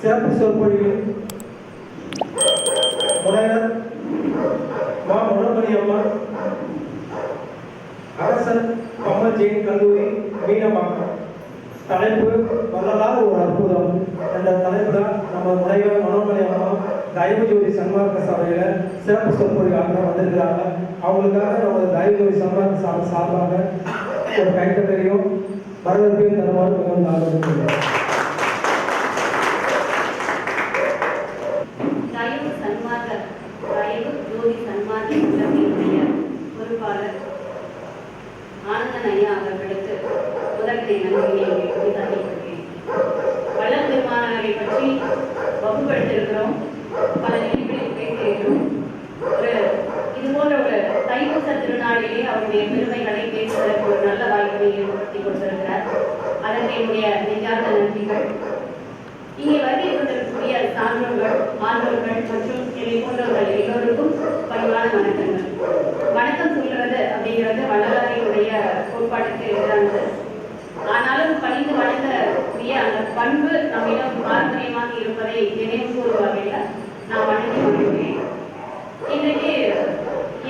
சிறப்பு சொற்பொழிவு முனைவர் மா மனோமணி அம்மாள், அரசன் கமல் ஜெயின் கல்லூரி மீனம்பாக்கம். தலைப்பு வரலாறு ஒரு அற்புதம் என்ற தலைப்புல நம்ம முனைவர் மனோமணி அம்மா தயவுஜோதி சன்மார்க்க சபையில சிறப்பு சொற்பொழிவாக வந்திருக்கிறாங்க. அவங்களுக்காக நம்ம தயவுஜோதி சன்மார்க்க சபை சார்பாக ஒரு கைத்தட்டலையும் வரவேற்பையும் தருமாறு மிகவும் ஆர்வம். பொறுப்பாளர் ஆனந்தன் ஐயா அவர்களுக்கு முதற்கை நன்றியை தெரிவிக்கிறேன். வள்ளல் பெருமானாரை பற்றி வகுப்படுத்திருக்கிறோம், பல நிலைகளில் பேசியிருக்கிறோம். இது போன்ற ஒரு தைப்பூச திருநாளிலே அவருடைய பெருமைகளை பேசுவதற்கு ஒரு நல்ல வாய்ப்பை ஏற்படுத்தி கொடுத்திருக்கிறார். அதற்கு என்னுடைய நெஞ்சார்ந்த நன்றிகள். இங்கே வருகை கொண்டிருக்கக்கூடிய சான்றோர்கள், ஆன்றோர்கள் மற்றும் என்னை போன்றவர்கள் எல்லோருக்கும் பணிவான வணக்கங்கள். வணக்கம் சொல்கிறது அப்படிங்கிறது வள்ளலாரினுடைய கோட்பாட்டுக்கு எதிரானது. ஆனாலும் பணிந்து வணங்கக்கூடிய அந்த பண்பு நம்மிடம் பாரம்பரியமாக இருப்பதை நினைவு கூறும் வகையில் நான் வணங்கி வருகிறேன். இன்றைக்கு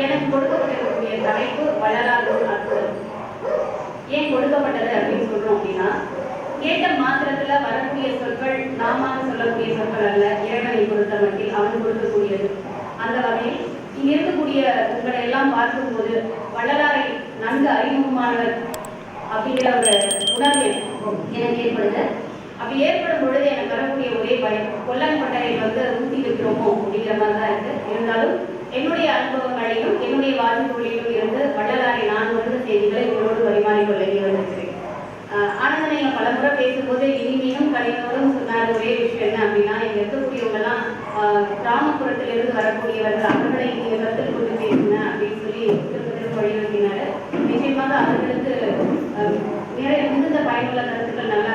எனக்கு கொடுக்கப்பட்டிருக்கக்கூடிய தலைப்பு வள்ளலார் அற்புதம். ஏன் கொடுக்கப்பட்டது அப்படின்னு சொல்றோம் அப்படின்னா, கேட்ட மாத்திரத்துல வரக்கூடிய சொற்கள் நாம சொல்லக்கூடிய சொற்கள் அல்ல, இறைவனை பொறுத்த மட்டில் அவன் கொடுக்கக்கூடியது. அந்த வகையில் இங்க இருக்கக்கூடிய உங்களை எல்லாம் பார்க்கும்போது வள்ளலாரை நன்கு அறிமுகமானவர் அப்படிங்கிற ஒரு உணர்வு எனக்கு ஏற்படுது. அப்படி ஏற்படும் பொழுது எனக்கு வரக்கூடிய ஒரே பயம், கொல்லங்கொட்டையை ஊற்றி வைக்கிறோமோ அப்படிங்கிற மாதிரி தான் இருக்கு. இருந்தாலும் என்னுடைய அனுபவங்களையும் என்னுடைய வாசிப்புகளிலும் இருந்து வள்ளலாரை நான் உணர்ந்த செய்திகளை உங்களோடு பரிமாறிக்கொள்ள வந்திருக்கிறேன். ஆனந்தனை பலமுறை பேசும்போது இனிமையும் கனிவோடும் சொன்னார் ஒரே விஷயம் என்ன அப்படின்னா, இங்க இருக்கக்கூடியவங்கெல்லாம் கிராமப்புறத்திலிருந்து வரக்கூடியவர்கள், அவர்களை நீங்க கருத்தில் கொண்டு பேசுங்க அப்படின்னு சொல்லி திரும்ப வழிநடத்தினாரு. நிச்சயமாக அவர்களுக்கு நிறைய மிகுந்த பயனுள்ள கருத்துக்கள், நல்ல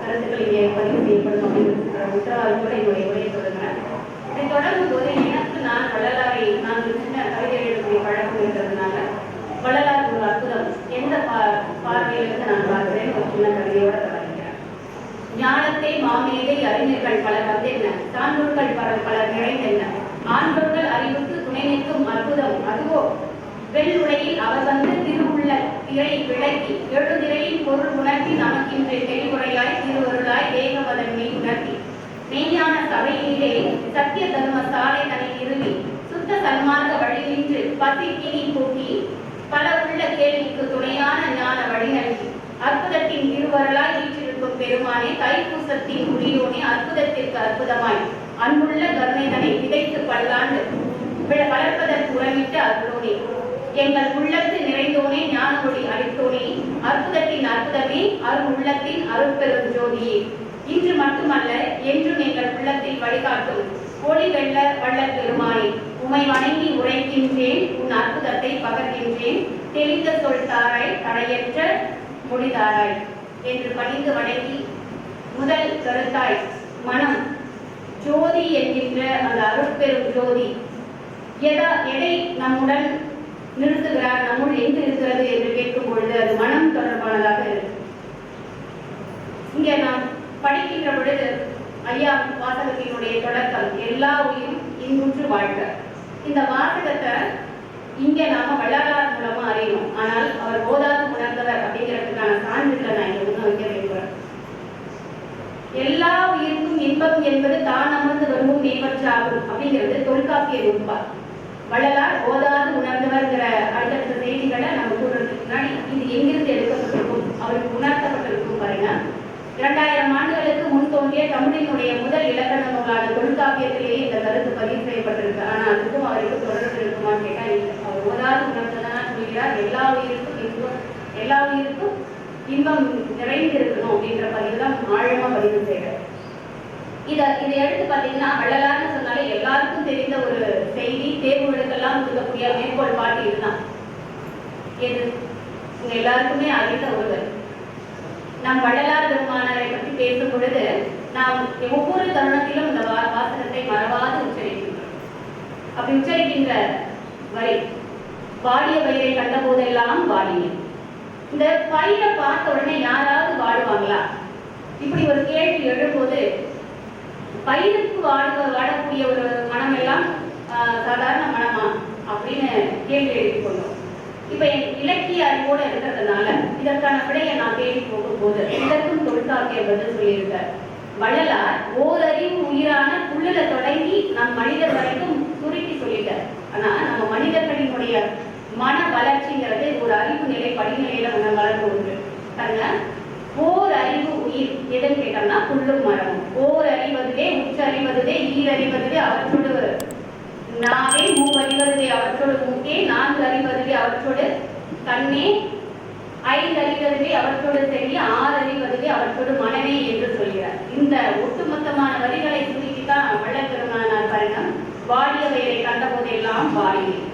கருத்துக்கள் இங்கே பதிவு செய்யப்படும் அப்படிங்கிற உத்தரவாதம் கூட என்னுடைய உரையை சொல்லுங்க. இதை தொடரும் போது எனக்கு வள்ளலாரை நான் சின்ன கவிதை எழுதக்கூடிய பழக்கம் இருக்கிறதுனால வள்ளலார் ஒரு அற்புதம் எந்த பார்வையிலிருந்து நான் பார்க்கிறேன் ஒரு சின்ன கவிதையோட தொடங்குகிறேன். ஞானத்தை மாமேதை அறிஞர்கள் பலர் வந்தென்ன, சான்றோர்கள் பலர் நிறைந்தென்ன, ஆன்றோர்கள் அறிவுக்கு துணை நிற்கும் அற்புதம் அதுவோ, வெள்ளுடையில் அவர் திருவுள்ள திரை விளக்கி எழுதிரையின் பொருள் உணர்த்தி நமக்கின்ற தெளிவுரையாய் திருவருளாய் தேகவதன்மை உணர்த்தி மெய்யான சபையிலே சத்திய தர்ம சாலை தன்னை நிறுவி சுத்த சன்மார்க்க வழி நின்று பசிக்கினி போக்கி பல உள்ள கேள்விக்கு துணையான ஞான வழி நல்கி அற்புதத்தின் திருவருளாய் வீற்றிருக்கும் பெருமானே, தைப்பூசத்தின் உரியோனே, அற்புதத்திற்கு அற்புதமாய் அன்புள்ள கருணைதனை விதைத்து பல்லாண்டு வளர்ப்பதற்கு உரமிட்டு அருளோனே, எங்கள் உள்ளத்தில் நிறைந்தோனே, ஞான ஒளி அளித்தோனே, அற்புதத்தின் அற்புதமே, அருள் உள்ளத்தின் அருட்பெரும் ஜோதியே, இன்று மட்டுமல்ல என்றும் எங்கள் உள்ளத்தில் வழிகாட்டும் ஒளி வெள்ள வள்ளல் பெருமானே, உமை வணங்கி உரைக்கின்றேன், உன் அற்புதத்தை பகர்கின்றேன், தெளிந்த சொல் தாராய், தடையற்ற மொழிதாராய் என்று பணிந்து வணங்கி முதல் கருத்தாய் மனம் ஜோதி என்கின்ற அந்த அருட்பெரும் ஜோதி எதை நம்முடன் நிறுத்துகிறார், நம்முள் எங்கு இருக்கிறது என்று கேட்கும் பொழுது அது மனம் தொடர்பானதாக இருக்கு. இங்கே நாம் படிக்கின்ற பொழுது ஐயா வாசகத்தினுடைய தொடக்கம் எல்லா உயிரும் இன்புற்று வாழ்க. இந்த வாசகத்தை இங்க நாம வள்ளலார் மூலமா அறியணும். ஆனால் அவர் போதாது உணர்ந்தவர் அப்படிங்கிறதுக்கான சான்றுகளை நான் இங்க முன்ன வைக்க விரும்புகிறேன். எல்லா உயிருக்கும் இன்பம் என்பது தான் அமர்ந்து வருமும் நேர்வற்றாகும் அப்படிங்கிறது தொல்காப்பிய நூற்பா. வள்ளலார் போதாது உணர்ந்தவர்கிற அடுத்தடுத்த செய்திகளை நம்ம கூடுறதுக்கு முன்னாடி இது எங்கிருந்து எடுக்கப்பட்டிருக்கும், அவருக்கு உணர்த்தப்பட்டிருக்கும் பாருங்க. 2000 ஆண்டுகளுக்கு முன் தோன்றிய தமிழினுடைய முதல் இலக்கண நூலான தொல்காப்பியத்திலேயே இந்த கருத்து பதிவு செய்யப்பட்டிருக்கு. ஆனா அதுக்கும் அவருக்கு தொடர்பு இருக்குமான்னு கேட்டா இல்லை. அவர் ஓதாது உணர்ந்ததான் சொல்கிறார், எல்லா உயிருக்கும் இன்பம் நிறைந்து இருக்கணும் அப்படின்ற பதிவு தான் ஆழமா பதிவு செய்யறார். இதை எடுத்து பார்த்தீங்கன்னா வள்ளலார்னு சொன்னாலே எல்லாருக்கும் தெரிந்த ஒரு செய்தி, தேர்வுகளுக்கெல்லாம் கொடுக்கக்கூடிய மேற்கோள் பாட்டு இதுதான். எது எல்லாருக்குமே அறிந்த ஒருவர். நாம் வள்ளலார் பெருமானாரை பற்றி பேசும் பொழுது நாம் ஒவ்வொரு தருணத்திலும் இந்த வாசகத்தை மறவாது உச்சரிக்கின்றோம். அப்படி உச்சரிக்கின்ற வரி, வாடிய பயிரை கண்ட போதெல்லாம் வாடினேன். இந்த பயிரை பார்த்த உடனே யாராவது வாடுவாங்களா? இப்படி ஒரு கேள்வி எழும்போது பயிருக்கு வாடக்கூடிய ஒரு மனம் எல்லாம் சாதாரண மனமா அப்படின்னு கேள்வி எழுதி கொண்டோம். இப்ப இலக்கிய அறிவோடு இருக்கிறதுனால இதற்கான விடையை நான் தேடி போகும்போது இதற்கும் தொல்காப்பிய பதில் சொல்லியிருக்கார். வள்ளலார் ஓரறிவு உயிரான புல்லுல தொடங்கி நம் மனிதர் வரைக்கும் சுருக்கி சொல்லிட்டார். ஆனா நம்ம மனிதர்களினுடைய மன வளர்ச்சிங்கிறது ஒரு அறிவு நிலை படிநிலையில வளர்ந்து ஒன்று. பாருங்க, ஓர் அறிவு உயிர் எதுன்னு கேட்டோம்னா புல்லும் மரமும். ஓர் அறிவதுவே உச்சறிவதுவே ஈரறிவதுவே அவற்றோடு நாவே, மூவறிவதுவே அவற்றோடு மூக்கே, நான்கு அறிவதுவே அவற்றோடு கண்ணே, ஐந்து அறிவதுவே அவற்றோடு செடி, ஆறு அறிவதுவே அவற்றோடு மனமே என்று சொல்கிறார். இந்த ஒட்டுமொத்தமான வரிகளை சுருக்கித்தான் வள்ளல் பெருமானார் பாருங்க, வாடிய வயலை கண்ட போதெல்லாம் வாடினேன்,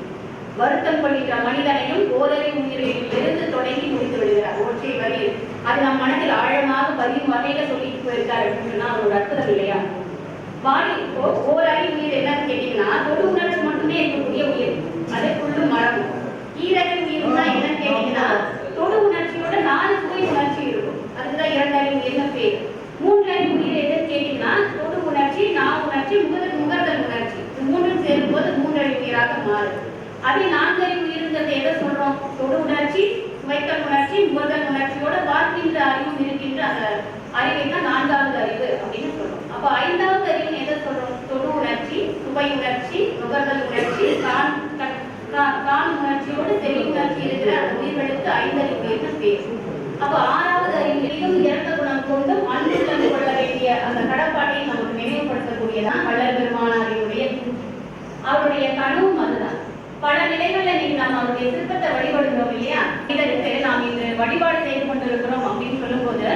வருத்தம் கொள்கின்ற மனிதனையும் ஓரறிவு உயிரிலிருந்து தொடங்கி முடித்து விடுகிறார். ஒற்றை வரி அது நம் மனதில் ஆழமாக பதியும் வகையில சொல்லிட்டு போயிருக்காரு அப்படின்னு சொன்னா அவரோட அற்புதம் இல்லையா? வாடி ஓரறிவு உயிர் என்னன்னு கேட்டீங்கன்னா தொடு உணர்ச்சி மட்டுமே இருக்கக்கூடிய உயிர், அதற்குள்ளும் மரமும். ஈரறிவு உயிர்னா என்னன்னு கேட்டீங்கன்னா தொடு உணர்ச்சியோட 4 சுவை உணர்ச்சி இருக்கும், அதுக்குதான் இரண்டறிவு உயிர்னு பேர். மூன்றறிவு உயிர் எதுன்னு கேட்டீங்கன்னா தொடு உணர்ச்சி, நாவு உணர்ச்சி, முகர்தல் உணர்ச்சி, மூன்றும் சேரும் போது மூன்றறிவு உயிராக மாறும். அதே 4 அறிவு உயிர்ங்கிறது எதை சொல்றோம்? தொடு உணர்ச்சி, சுவைத்தல் உணர்ச்சி, முகர்தல் உணர்ச்சியோட பார்க்கின்ற அறிவும் இருக்கின்ற அந்த அறிவை தான் 4வது அறிவு அப்படின்னு சொல்றோம். அப்ப 5வது அறிவுன்னு எதை சொல்றோம்? தொடு உணர்ச்சி, சுவை உணர்ச்சி, நுகர்தல் உணர்ச்சி, காண் உணர்ச்சியோடு செவி உணர்ச்சி இருக்கிற அந்த உயிர்களுக்கு 5 அறிவு உயிர்னு பேர். அப்ப 6வது அறிவிலும் இறந்த குணம் கொண்டும் அன்பு தந்து கொள்ள வேண்டிய அந்த கடப்பாட்டை நமக்கு நினைவுபடுத்தக்கூடியதான் வள்ளல் பெருமானாரினுடைய அவருடைய கனவும் அதுதான். பல நிலைகள்ல நீங்க நம்ம அவருடைய சிற்பத்தை வழிபடுகிறோம் இல்லையா? இதற்கு நாம் இன்று வழிபாடு செய்து கொண்டிருக்கிறோம் அப்படின்னு சொல்லும் போது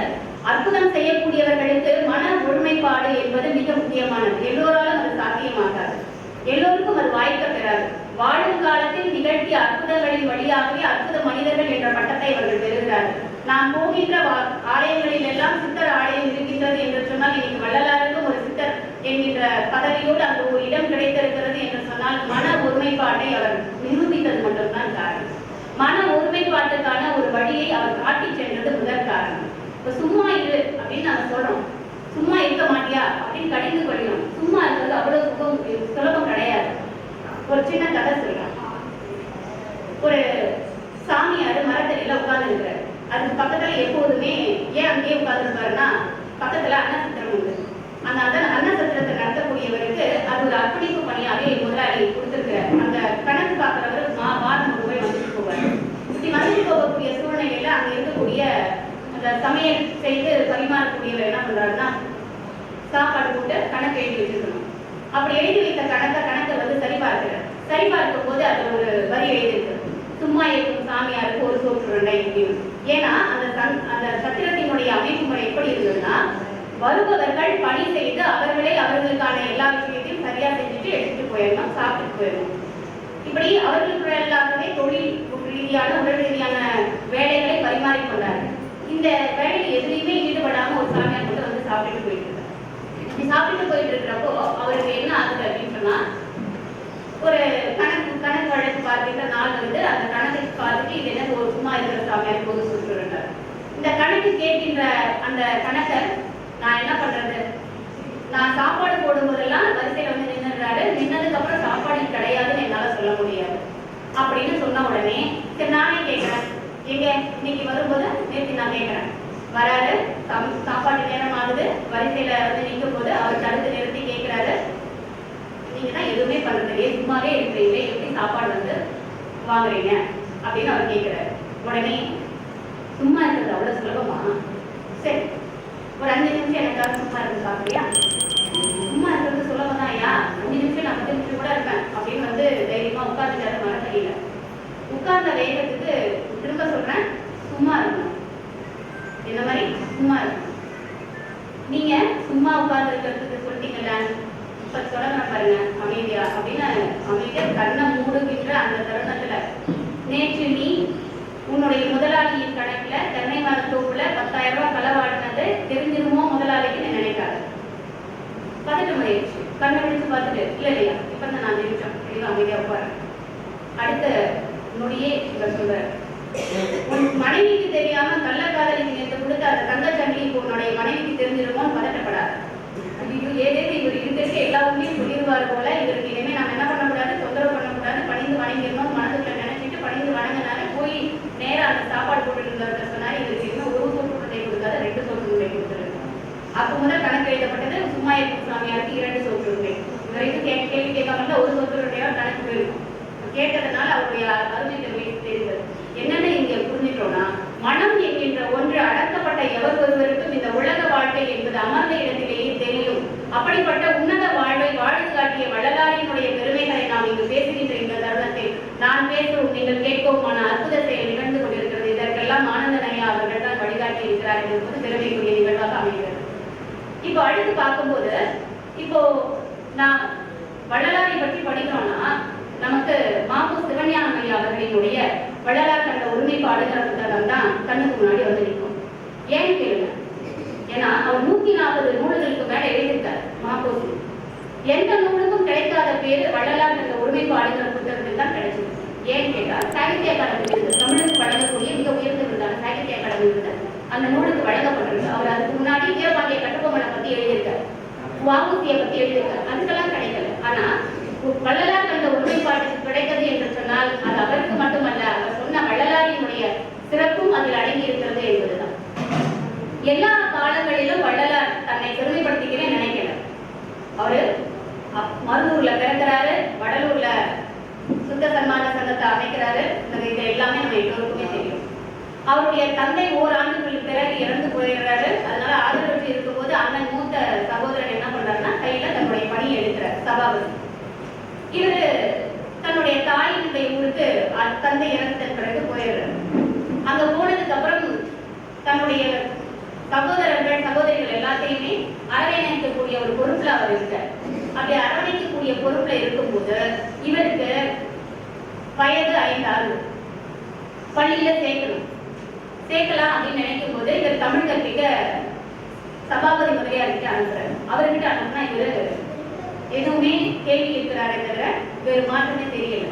அற்புதம் செய்யக்கூடியவர்களுக்கு மன ஒருமைப்பாடு என்பது மிக முக்கியமானது. எல்லோராலும் அது சாத்தியமாகாது, எல்லோருக்கும் அது வாய்க்க பெறாது. வாழும் காலத்தில் நிகழ்த்திய அற்புதங்களின் வழியாகவே அற்புத மனிதர்கள் என்ற பட்டத்தை அவர்கள் பெறுகிறார்கள். நாம் போகின்ற ஆலயங்களில் எல்லாம் சித்தர் ஆலயம் இருக்கின்றது என்று சொன்னால் இன்னைக்கு வள்ளலாருக்கும் ஒரு சித்தர் என்கின்ற பதவியோடு அங்கு ஒரு இடம் கிடைத்திருக்கிறது என்று சொன்னால் மன ஒருமைப்பாட்டை அவர் நிரூபித்தது மட்டும்தான் காரணம். மன ஒருமைப்பாட்டுக்கான ஒரு வழியை அவர் காட்டி சென்றது முதல் காரணம். இப்ப சும்மா இரு அப்படின்னு நம்ம சொல்றோம், சும்மா இருக்க மாட்டியா அப்படின்னு கடிந்து கொள்ளணும். சும்மா இருக்கிறது அவ்வளவு சுலபம் கிடையாது. ஒரு சின்ன கதை சொல்றேன். ஒரு சாமியார் மரத்தடியில உட்கார்ந்து இருக்கிறார். அதுக்கு பக்கத்துல எப்போதுமே ஏன் அங்கேயே உட்கார்ந்துருப்பாருன்னா பக்கத்துல அன்னசத்திரம் உண்டு. அந்த அன்னசத்திரத்தை நடத்தக்கூடியவருக்கு அது ஒரு அர்ப்பணிப்பு பணியாவே முதலாளி கொடுத்திருக்கிறார். அந்த கணக்கு பார்க்கிறவர் வாரம் ஒரு போய் வந்துட்டு போவார். இப்படி வந்துட்டு போகக்கூடிய சூழ்நிலையில அங்க இருக்கக்கூடிய அந்த சமையல் செய்து பரிமாறக்கூடியவர் என்ன பண்றாருன்னா சாப்பாடு போட்டு கணக்கு எழுதி வச்சிருக்கணும். அப்படி எழுதி வைத்த கணக்கை வந்து சரிபார்க்கிறார். சரிபார்க்கும் போது அதுல ஒரு வரி எழுதியிருக்கு, சும்மா இருக்கும் சாமியாருக்கு ஒரு சோற்று ரெண்டை அப்படின்னு. ஏன்னா அந்த சத்திரத்தினுடைய அமைப்பு முறை எப்படி இருந்ததுன்னா வருபவர்கள் பணி செய்து அவர்களே அவர்களுக்கான எல்லா விஷயத்தையும் சரியா செஞ்சுட்டு எடுத்துட்டு போயிடணும், சாப்பிட்டு போயிடணும். இப்படி அவர்களுக்கு எல்லாருமே தொழில் ரீதியான உடல் ரீதியான வேலைகளை பரிமாறிக்கொண்டார்கள். இந்த வேலையில் எதுலையுமே ஈடுபடாம ஒரு சாமியார் மட்டும் வந்து சாப்பிட்டு போயிட்டு இருக்காரு. இப்படி சாப்பிட்டு போயிட்டு இருக்கிறப்போ அவருக்கு என்ன ஆகுது அப்படின்னு சொன்னா ஒரு கணக்கு வழக்கு பார்க்கின்ற நாள் வந்து அந்த கணக்கு பார்த்துட்டு இது என்ன ஒரு சும்மா இருக்கிற சாமியார் போது சொல்லிட்டு இந்த கணக்கு கேட்கின்ற அந்த கணக்கை நான் என்ன பண்றது, நான் சாப்பாடு போடும்போதெல்லாம் வரிசையில வந்து நின்றுறாரு, நின்னதுக்கு அப்புறம் சாப்பாடு கிடையாதுன்னு என்னால சொல்ல முடியாது அப்படின்னு சொன்ன உடனே சரி நானே கேட்கிறேன், எங்க இன்னைக்கு வரும்போது நேற்று நான் கேட்கிறேன், வராரு, சாப்பாடு நேரம் ஆகுது, வரிசையில வந்து நிற்கும் போது அவர் தடுத்து நிறுத்தி கேட்கிறாரு, நீங்க தான் எதுவுமே பண்றதுலையே சும்மாவே இருக்கிறீங்களே, எப்படி சாப்பாடு வந்து வாங்குறீங்க அப்படின்னு அவர் கேட்கிறாரு. உடனே சும்மா இருக்கிறது அவ்வளவு சுலபமா, சரி ஒரு 5 நிமிஷம் எனக்காக சும்மா இருந்து பாக்குறியா, சும்மா இருக்கிறது சுலபம் தான் ஐயா, 5 நிமிஷம் நான் 10 நிமிஷம் கூட இருப்பேன் அப்படின்னு வந்து தைரியமா உட்கார்ந்துட்டாரு. மரத்தடியில உட்கார்ந்த வேகத்துக்கு திரும்ப சொல்றேன், சும்மா இருக்கணும், இந்த மாதிரி சும்மா இருக்கணும். நீங்க சும்மா உட்கார்ந்து இருக்கிறதுக்கு சொல்லிட்டீங்கல்ல, இப்ப தொடங்க பாருங்க அமைதியா அப்படின்னு அமைதியா கண்ணை மூடுகின்ற அந்த தருணத்துல நேற்று நீ உன்னுடைய முதலாளியின் கணக்குல தென்னை மரத்தோப்புல 10,000 ரூபாய் களவாடினது தெரிஞ்சிருமோ முதலாளிக்கு நீ நினைக்காது. பதட்டம் ஆயிடுச்சு. கண்ணை விழிச்சு பார்த்துட்டு இல்லையா இப்ப நான் நிமிஷம் தெளிவா அமைதியா உட்காரேன். அடுத்த நொடியே இவர் சொல்றாரு, உன் மனைவிக்கு தெரியாம கள்ளக்காதலிக்கு நேற்று கொடுத்த அந்த தங்கச்சங்கிலி உன்னுடைய மனைவிக்கு தெரிஞ்சிருமோன்னு பதட்டப்படாது. ஐயோ ஏதேது இவர் சொல்லுவார் போல, இவருக்கு இனிமே நம்ம என்ன பண்ணக்கூடாது, தொந்தரவு பண்ணக்கூடாது, பணிந்து வணங்கிடணும் மனதுக்குள்ள நினைச்சிட்டு பணிந்து வணங்கினாலே போய் நேரா அந்த சாப்பாடு போட்டு இருந்தவர்கிட்ட சொன்னாரு, இவருக்கு இன்னும் ஒரு சோற்று உருண்டை கொடுக்காத 2 சோற்று உருண்டை கொடுத்துருக்கு. அப்போ முதல் கணக்கு எழுதப்பட்டது சும்மா இருக்கும் சாமியாருக்கு 2 சோற்று உருண்டை. இது வரைக்கும் கேள்வி கேட்காம இருந்தா ஒரு சோற்று உருண்டையா கணக்கு போயிருக்கும். கேட்டதுனால அவருடைய அருமை தெரிந்தது. என்னன்னு இங்க புரிஞ்சுட்டோம்னா, மனம் என்கின்ற ஒன்று அடக்கப்பட்ட எவர் ஒருவருக்கும் இந்த உலக வாழ்க்கை என்பது அமர்ந்த இடத்திலேயே தெரியும். அப்படிப்பட்ட உன்னத வாழ்வை வாழ்ந்து காட்டிய வள்ளலாரினுடைய பெருமைகளை நாம் இங்கு பேசுகின்ற இந்த தருணத்தில் நான் பேசும் நீங்கள் கேட்போமான அற்புத செயல் நிகழ்ந்து கொண்டிருக்கிறது. இதற்கெல்லாம் ஆனந்த நயா அவர்கள் தான் வழிகாட்டி இருக்கிறார் என்பது பெருமைக்குரிய நிகழ்வாக அமைகிறது. இப்போ அடுத்து பார்க்கும்போது, இப்போ நான் வள்ளலாரை பற்றி படிக்கிறோம்னா நமக்கு மாப்பு சிவஞானம் ஐயா அவர்களினுடைய வள்ளலார் கண்ட ஒருமைப்பாடுங்கிற புத்தகம் தான் கண்ணுக்கு முன்னாடி வந்து நிற்கும். ஏன்னு கேளுங்க, ஏன்னா அவர் 140 நூல்களுக்கு மேல எழுதியிருக்கார் மாப்போசி. எந்த நூலுக்கும் கிடைக்காத பேரு வள்ளலார் கண்ட ஒருமைப்பாடுங்கிற புத்தகத்தில் தான் கிடைச்சது. ஏன்னு கேட்டா சாகித்ய அகாடமி விருது, தமிழுக்கு வழங்கக்கூடிய மிக உயர்ந்த விருதான சாகித்ய அகாடமி விருது அந்த நூலுக்கு வழங்கப்பட்டிருக்கு. அவர் அதுக்கு முன்னாடி வீரபாண்டிய கட்டபொம்மனை பத்தி எழுதியிருக்காரு, வாவுசியை பத்தி எழுதியிருக்காரு, அதுக்கெல்லாம் கிடைக்கல. ஆனா வள்ளலார் கண்ட ஒருமைப்பாட்டுக்கு கிடைத்தது என்று சொன்னால் அது அவருக்கு மட்டுமல்ல, அவர் சொன்ன வள்ளலாரினுடைய சிறப்பும் அதில் அடங்கி இருக்கிறது என்பதுதான். எல்லா காலங்களிலும் வள்ளலார் தன்னை பெருமைப்படுத்திக்கவே நினைக்கல. அவரு மருதூர்ல பிறக்கிறாரு, வடலூர்ல சுத்த சன்மான சங்கத்தை அமைக்கிறாரு. இது எல்லாமே நம்ம எல்லோருக்குமே தெரியும். அவருடைய தந்தை ஓராண்டுகளுக்கு பிறகு இறந்து போயிடுறாரு. அதனால ஆதரவற்று இருக்கும்போது அண்ணன் மூத்த சகோதரன் என்ன பண்றாருன்னா கையில தன்னுடைய பணியை எடுக்கிறார், சபாபதி. இவரு தன்னுடைய தாயினுடைய ஊருக்கு தந்தை இறந்ததன் பிறகு போயிடுறாரு. அங்க போனதுக்கு அப்புறம் தன்னுடைய சகோதரர்கள் சகோதரிகள் எல்லாத்தையுமே அரவணைக்கக்கூடிய ஒரு பொறுப்புல அவர் இருக்கார். அப்படி அரவணைக்கக்கூடிய பொறுப்புல இருக்கும்போது இவருக்கு வயது 5 ஆகுது. பள்ளியில சேர்க்கலாம் அப்படின்னு நினைக்கும் போது இவர் தமிழ் கற்பிக்க சபாபதி முதலியார்கிட்ட அனுப்புறாரு. அவர்கிட்ட அனுப்புனா இவரு எதுவுமே கேள்வி இருக்கிறாரே தவிர வேறு மாற்றமே தெரியல.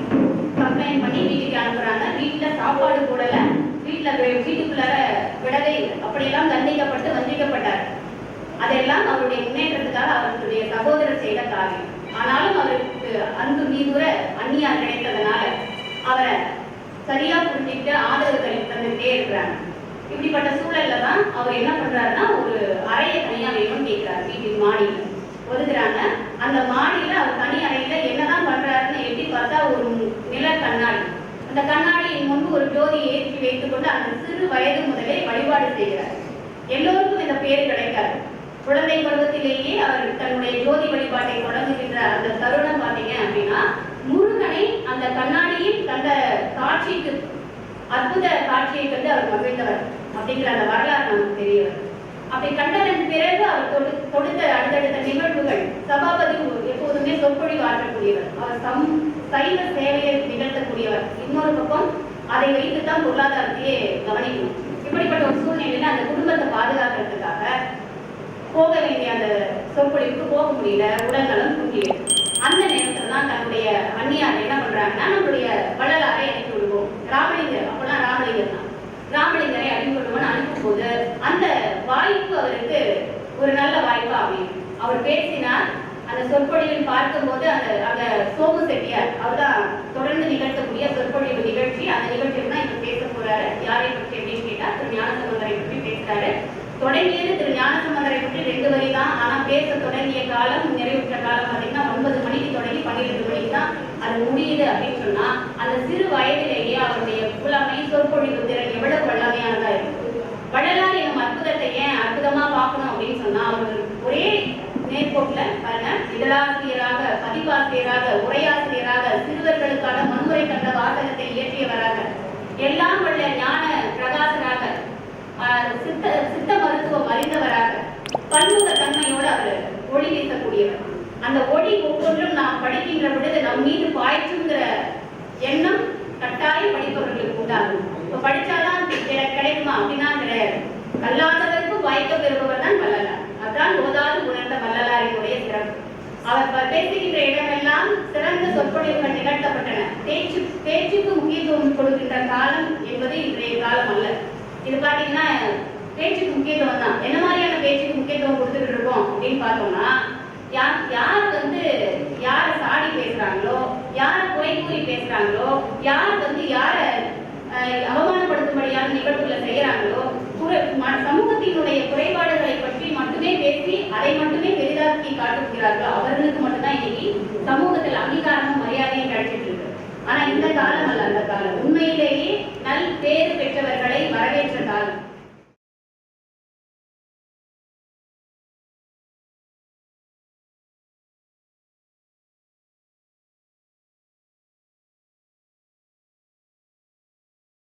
கம்ப்ளைண்ட் பண்ணி வீட்டுக்கு அனுப்புறாங்க. வீட்டுல சாப்பாடு போடல, வீட்டுக்குள்ளார விடவே இல்லை. அப்படியெல்லாம் தண்டிக்கப்பட்டு வஞ்சிக்கப்பட்டார். அதெல்லாம் அவருடைய முன்னேற்றத்துக்காக அவருடைய சகோதரர் செய்த காரியம். ஆனாலும் அவருக்கு அன்பு மீதுர அந்நியார் கிடைத்ததுனால அவரை சரியா புரிஞ்சுக்கிட்டு ஆதரவு தந்துட்டே இருக்கிறாங்க. இப்படிப்பட்ட சூழல்ல தான் அவர் என்ன பண்றாருன்னா ஒரு அறையை தனியா வேணும்னு கேட்கிறாரு. வீட்டின் மாடியில ஒதுக்குறாங்க. அந்த மாடியில அவர் தனி அறையில என்னதான் பண்றாருன்னு எட்டி பார்த்தா ஒரு நில கண்ணாடி. அந்த கண்ணாடியின் முன்பு ஒரு ஜோதியை ஏற்றி வைத்துக் கொண்டு அந்த சிறு வயது முதலே வழிபாடு செய்கிறார். எல்லோருக்கும் இந்த பேர் கிடைக்காது. குழந்தை பருவத்திலேயே அவர் தன்னுடைய ஜோதி வழிபாட்டை தொடங்குகின்ற அந்த தருணம் பார்த்தீங்க அப்படின்னா முருகனை அந்த கண்ணாடியில் கண்ட காட்சிக்கு அற்புத காட்சியை கண்டு அவர் மகிழ்ந்தவர் அப்படிங்கிற அந்த வரலாறு நமக்கு தெரிய வரும். அப்படி கண்டதன் பிறகு அவர் கொடுத்த அடுத்தடுத்த நிகழ்வுகள் சபாபதி எப்போதுமே சொற்பொழிவு ஆற்றக்கூடியவர். அவர் சைவ சேவையை நிகழ்த்தக்கூடியவர். இன்னொரு பக்கம் அதை வைத்துத்தான் பொருளாதாரத்தையே கவனிக்கணும். இப்படிப்பட்ட ஒரு சூழ்நிலையில அந்த குடும்பத்தை பாதுகாக்கிறதுக்காக போக வேண்டிய அந்த சொற்பொழிவுக்கு போக முடியல, உடல்நலம் குன்றியது. அந்த நேரத்துல தான் தன்னுடைய அந்நியார் என்ன பண்றாங்கன்னா நம்மளுடைய வள்ளலாரை அனுப்பி விடுவோம். ராமலிங்கர், அப்பெல்லாம் ராமலிங்கர் தான், ராமலிங்கரை அனுப்பி விடுவோம்னு அனுப்பும் போது அந்த வாய்ப்பு அவருக்கு ஒரு நல்ல வாய்ப்பா அமையும். அவர் பேசினார். அந்த சொற்பொழிவில் பார்க்கும்போது அந்த சோமு செட்டியார் அவர் தான் தொடர்ந்து நிகழ்த்தக்கூடிய சொற்பொழிவு நிகழ்ச்சி. அந்த நிகழ்ச்சியில் தான் இப்ப பேச போறாரு. யாரை பற்றி அப்படின்னு கேட்டா திரு ஞானசம்பந்தரை பற்றி பேசுறாரு. தொடங்கியது திரு ஞானசம்பந்தரை பற்றி 2 வரி தான். ஆனா பேச தொடங்கிய காலம் நிறைவுற்ற காலம் பார்த்தீங்கன்னா 9 மணிக்கு தொடங்கி 12 மணிக்கு தான் அது முடியுது. அப்படின்னு சொன்னா அந்த சிறு வயதிலேயே அவருடைய புலமை சொற்பொழிவு திறன் எவ்வளவு வல்லமையானதா இருக்கு. வள்ளலார் எனும் அற்புதத்தை ஏன் அற்புதமா பார்க்கணும் அப்படின்னு சொன்னா அவர் ஒரே நேர்கோட்டுல பாருங்க, இதழாசிரியராக, பதிப்பாசிரியராக, உரையாசிரியராக, சிறுவர்களுக்கான மனுமுறை கண்ட வாசகத்தை இயற்றியவராக, எல்லாம் வல்ல ஞான பிரகாசராக, சித்த மருத்துவம் அறிந்தவராக, பன்முக தன்மையோடு அவர் ஒளி வீசக்கூடியவர். அந்த ஒளி ஒவ்வொன்றும் நாம் படிக்கின்ற பொழுது நம் மீது பாய்ச்சுங்கிற எண்ணம் கட்டாயம் படிப்பவர்களுக்கு உண்டாகும். இப்ப படிச்சாதான் கிடைக்குமா அப்படின்னா கிடையாது. கல்லாதவருக்கும் வாய்க்க பெறுபவர் தான் வள்ளலார். அதான் ஓதாது உணர்ந்த வள்ளலாரினுடைய சிறப்பு. அவர் பேசுகின்ற இடமெல்லாம் சிறந்த சொற்பொழிவுகள் நிகழ்த்தப்பட்டன. பேச்சுக்கு முக்கியத்துவம் கொடுக்கின்ற காலம் என்பது இன்றைய காலம் அல்ல. இது பாத்தீங்கன்னா பேச்சுக்கு முக்கியத்துவம் தான். என்ன மாதிரியான பேச்சுக்கு முக்கியத்துவம் கொடுத்துட்டு இருக்கோம் அப்படின்னு பார்த்தோம்னா யார் வந்து யாரை சாடி பேசுறாங்களோ, யாரை குறை கூறி பேசுறாங்களோ, யார் வந்து யாரை அவமானப்படுத்தும்படியான நிகழ்வுகளை செய்யறாங்களோ, சமூகத்தினுடைய குறைபாடுகளை பற்றி மட்டுமே பேசி அதை மட்டுமே பெரிதாக்கி காட்டுகிறார்களோ அவர்களுக்கு மட்டும்தான் இன்னைக்கு சமூகத்தை